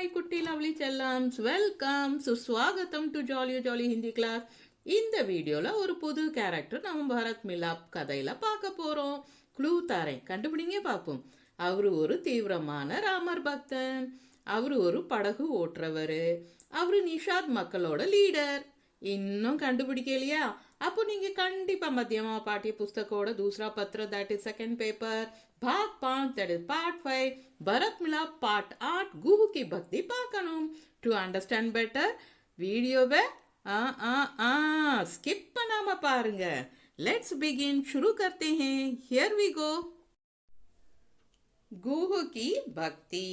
my குட்டி lovely செல்லம்ஸ் வெல்கம் சுஸ்வாகத்தம் டு ஜாலியோ ஜாலி ஹிந்தி கிளாஸ். இந்த வீடியோவில் ஒரு புது கேரக்டர் நம்ம பரத் மிலாப் கதையில் பார்க்க போகிறோம். க்ளூ தரேன், கண்டுபிடிங்க பார்ப்போம். அவர் ஒரு தீவிரமான ராமர் பக்தன். அவர் ஒரு படகு ஓட்டுறவர். அவர் நிஷாத் மக்களோட லீடர். இன்னும் கண்டுபிடிக்கலையா? அப்போ நீங்கள் கண்டிப்பாக மத்தியமா பாட்டிய புஸ்தகோட दूसरा पत्र दैट इज सेकंड पेपर भाग 5 that is part 5 Bharat Milap part 8 Guha की भक्ति பார்க்கணும். டு அண்டர்ஸ்டாண்ட் பெட்டர் வீடியோவை ஸ்கிப் பண்ணாம பாருங்க. Let's begin. शुरू करते हैं. Here we go. गुहू की भक्ति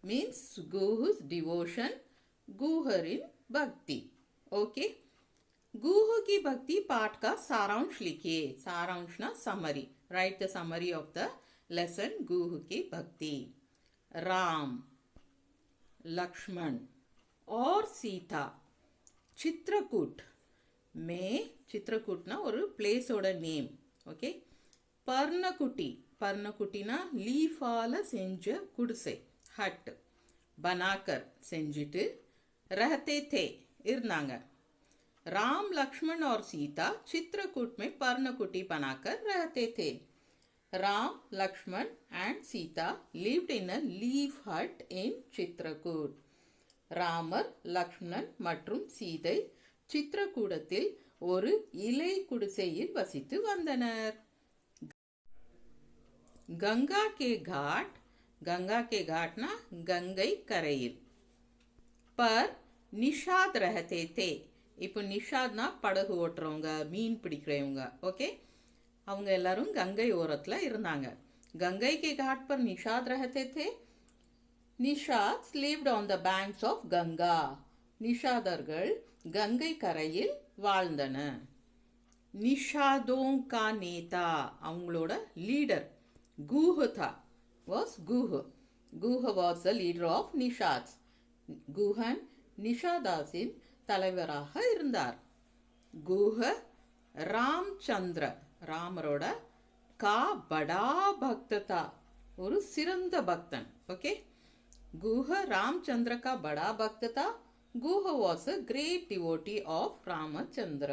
means गुहू's devotion, गुहर in भक्ति. ओके. गुहू की भक्ति पाठ का सारांश लिखिए. सारांश ना summary. Write the summary of the lesson. Guha की भक्ति. राम, लक्ष्मण और सीता चित्रकूट में, चित्रकूट ना और प्लेसोட நேம். ஓகே. பர்ணகுட்டி, பர்ணகுட்டினா லீஃபால செஞ்ச குடிசை, ஹட். பனாக்கர் செஞ்சுட்டு, रहते थे இருந்தாங்க. राम, लक्ष्मण और सीता चित्रकूट में पर्णकुटी बनाकर रहते थे. Ram, Lakshman and Sita lived in a leaf hut in Chitrakoot. Ramar, Lakshmanan மற்றும் சீதை சித்திரகூடத்தில் ஒரு இலை குடிசையில் வசித்து வந்தனர். गंगा के घाट, गंगा के घाट ना गंगை கரையில். पर निषाद रहते थे. இப்போ நிஷாத்னா படகு ஓட்டுறவங்க, மீன் பிடிக்கிறவங்க. ஓகே. அவங்க எல்லாரும் கங்கை ஓரத்தில் இருந்தாங்க. கங்கை கே घाट पर निषाद रहते थे. Nishat lived on the banks of Ganga. நிஷாதர்கள் Ganga கரையில் வாழ்ந்தன. நிஷாதோं का नेता, அவங்களோட லீடர் गुह था. was Guha. Guha was the leader of Nishat. Guhan நிஷாதாஸின் தலைவராக இருந்தார். குஹ ராம்சந்திர, ராமரோட கா படா பக்ததா, ஒரு சிறந்த பக்தன். ஓகே. குஹ ராமச்சந்திர கா படா பக்ததா. Guha was a great devotee of Ramachandra.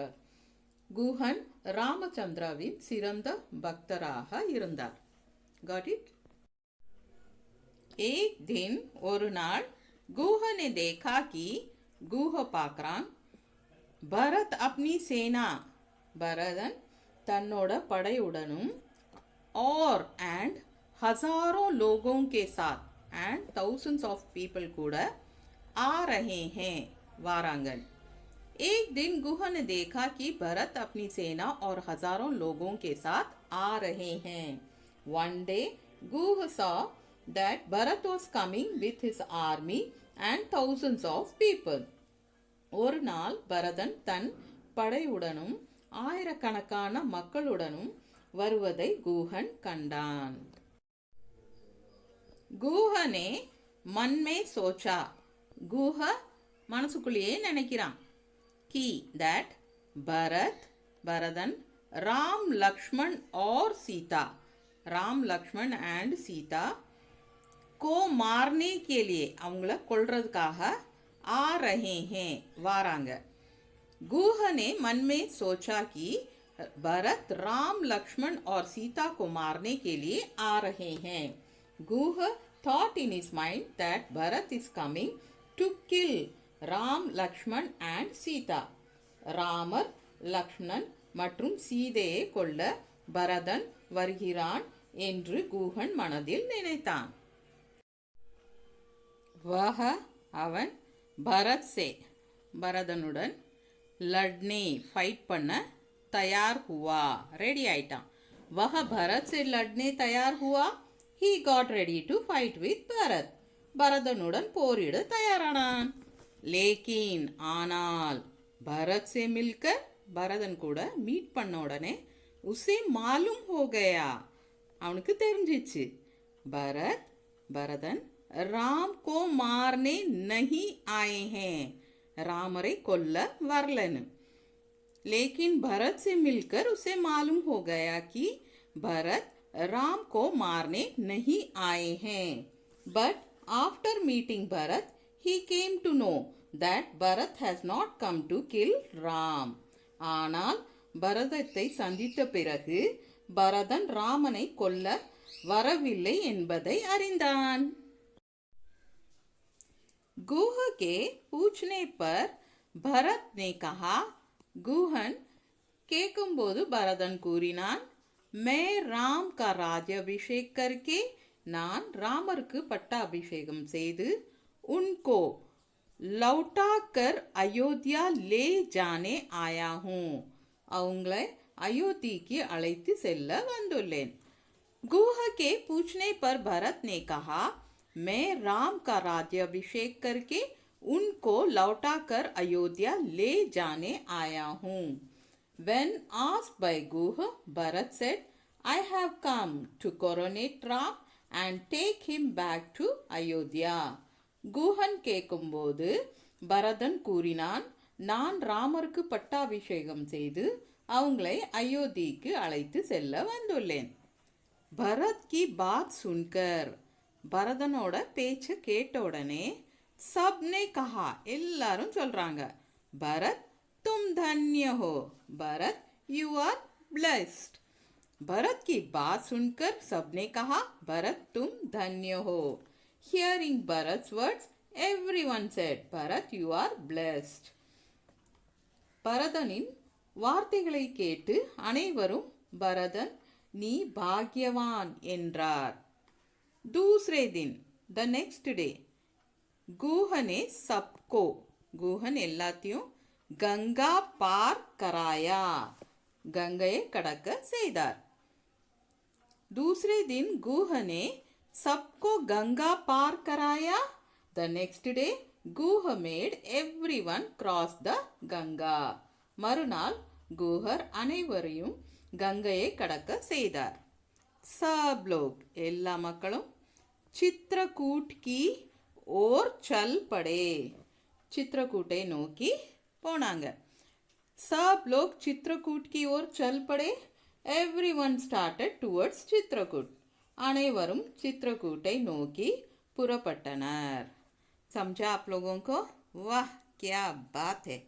குஹன் ராமச்சந்திராவின் சிறந்த பக்தராக இருந்தார். Got it? एक दिन, ஒரு நாள், गुह ने देखा कि, गुह பார்க்கறான், பரத் अपनी सेना, பரதன் தன்னோட படையுடனும், और and हजारों लोगों के साथ and thousands of people கூட आ रहे हैं, वारांगन. एक दिन गुह ने देखा कि भरत अपनी सेना और हजारों लोगों के साथ आ रहे हैं. One day Guha saw that Bharat was coming with his army and thousands of people. ஒரு நாள் பரதன் தன் படையுடனும் ஆயிரக்கணக்கான மக்களுடனும் வருவதை குஹன் கண்டான். குஹனே மன்மே சோச்சா, குஹ மனசுக்குள்ளேயே நினைக்கிறான். கி தட் பரத், பரதன், ராம், லக்ஷ்மண் और सीता, ராம், லக்ஷ்மண் and सीता को मारने के लिए, அவங்கள கொல்றதுக்காக आ रहे हैं, वारांग. गुह ने मन में सोचा कि भरत राम, लक्ष्मण और सीता को मारने के लिए आ रहे हैं. गुह thought in his mind that Bharat is coming to kill Ram, Lakshman and Sita. Ramar, Lakshmanan மற்றும் சீதையை கொல்ல பரதன் வருகிறான் என்று குஹன் மனதில் நினைத்தான். वह அவன், பரத் से பரதனுடன், लड़ने ஃபைட் பண்ண, தயார் हुआ ரெடி ஆயிட்டான். वह भरत से लड़ने तैयार हुआ. he got ready to fight with Bharat. பரதனுடன் போரிட தயாரானான். लेकिन ஆனால், भरत से मिलकर, பரதன் கூட மீட் பண்ண உடனே, उसे मालूम हो गया, அவனுக்கு தெரிஞ்சிச்சு, பரத், பரதன் राम को मारने नहीं आए हैं, रामरे கொல்ல வரலன்னு. लेकिन भरत से मिलकर उसे मालूम हो गया कि भरत राम को मारने नहीं आए हैं. But after meeting Bharat, he came to know that Bharat has not come to kill Ram. ஆனால் பரதத்தை சந்தித்த பிறகு பரதன் ராமனை கொல்ல வரவில்லை என்பதை அறிந்தான். गुह के पूछने पर भरत ने कहा, गुहन கேட்கும்போது பரதன் கூறினான், मैं राम का राज्याभिषेक करके நான் ராமருக்கு பட்டாபிஷேகம் செய்து उनको लौटा कर अयोध्या ले जाने आया हूँ, அவங்களை அயோத்திக்கு அழைத்து செல்ல வந்துள்ளேன். गुह के पूछने पर भरत ने कहा, मैं राम का राज्याभिषेक करके उनको लौटा कर अयोध्या ले जाने आया हूँ. When asked by Guha, Bharat said, I have come to coronate Ram and take him back to Ayodhya. Guhan கேட்கும்போது பரதன் கூறினான், நான் ராமருக்கு பட்டாபிஷேகம் செய்து அவங்களை அயோத்திக்கு அழைத்து செல்ல வந்துள்ளேன். பரத் கி பாத் சுன்கர், பரதனோட பேச்சு கேட்ட உடனே சப்னே கஹா, எல்லாரும் சொல்றாங்க, பரத் தும் धन्य हो, Bharat you are blessed. Bharat की बात सुनकर सबने कहा, भरत तुम धन्य हो. Hearing Bharat's words, everyone said, Bharat you are blessed. பரதனின் வார்த்தைகளை கேட்டு அனைவரும் பரதன் நீ பாக்யவான் என்றார். दूसरे दिन, the next day, गुहने सबको, गुहन எல்லாத்தையும் गंगा पार कराया, गंगैயை கடக்க செய்தார். दूसरे दिन गुह ने सबको गंगा पार कराया. The next day Guha made everyone cross the Ganga. மறுநாள் குஹர் அனைவரையும் கங்கையை கடக்க செய்தார். सब लोग, எல்லா மக்களும் चित्रकूट की ओर चल पड़े, चित्रकूட்டை நோக்கி போனாங்க. सब लोग चित्रकूट की ओर चल पड़े. Everyone started towards Chitrakoot. அனைவரும் चित्रकूட்டை நோக்கி புறப்பட்டனர். समझा आप लोगों को? वाह क्या बात है.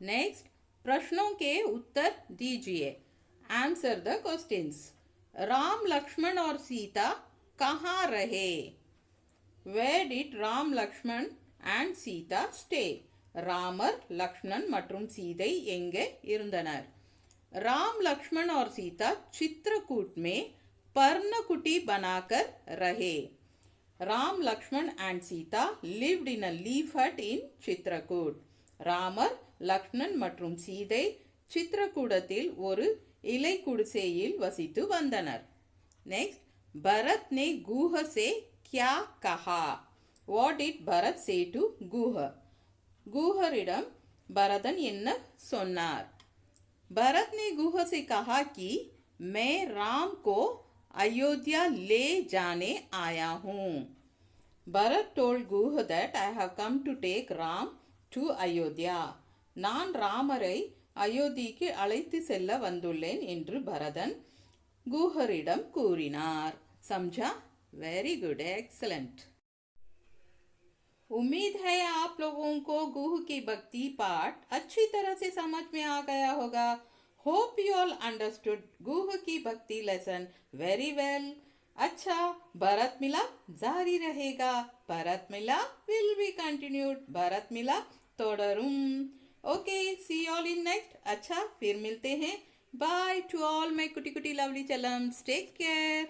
नेक्स्ट, प्रश्नों के उत्तर दीजिए. Answer the questions. Ram Lakshman और सीता कहाँ रहे? Where did Ram, Lakshman and Sita stay? Ramar, Lakshmanan மற்றும் சீதை எங்கே இருந்தனர்? राम, लक्ष्मण और सीता चित्रकूट में पर्णकुटी बनाकर रहे. Ram, Lakshman and Sita lived in a leaf hut in Chitrakoot. Ramar, Lakshmanan மற்றும் சீதை சித்திரகூடத்தில் ஒரு இலை குடிசையில் வசித்து வந்தனர். நெக்ஸ்ட், பரத் ने गुह से क्या कहा? What did Bharat say to Guha? गुहरिடம் Bharathan என்ன சொன்னார்? भरत ने गुह से कहा कि मैं राम को अयोध्या ले जाने आया हूँ. Bharat told Guha that I have come to take Ram to Ayodhya. நான் ராமரை அயோத்திக்கு அழைத்து செல்ல வந்துள்ளேன் என்று பரதன் குஹரிடம் கூறினார். समझा? Very good, excellent. उम्मीद है आप लोगों को गुह की भक्ति पाठ अच्छी तरह से समझ में आ गया होगा. होप यू ऑल अंडरस्टूड गुह की भक्ति लेसन वेरी वेल. अच्छा, भरत मिलाप जारी रहेगा. Bharat Milap will be continued. Bharat Milap तोड़रूम. Okay, see all in next. अच्छा, फिर मिलते हैं. बाय टू ऑल माय कुटी कुटी लवली चलम्स. Take care.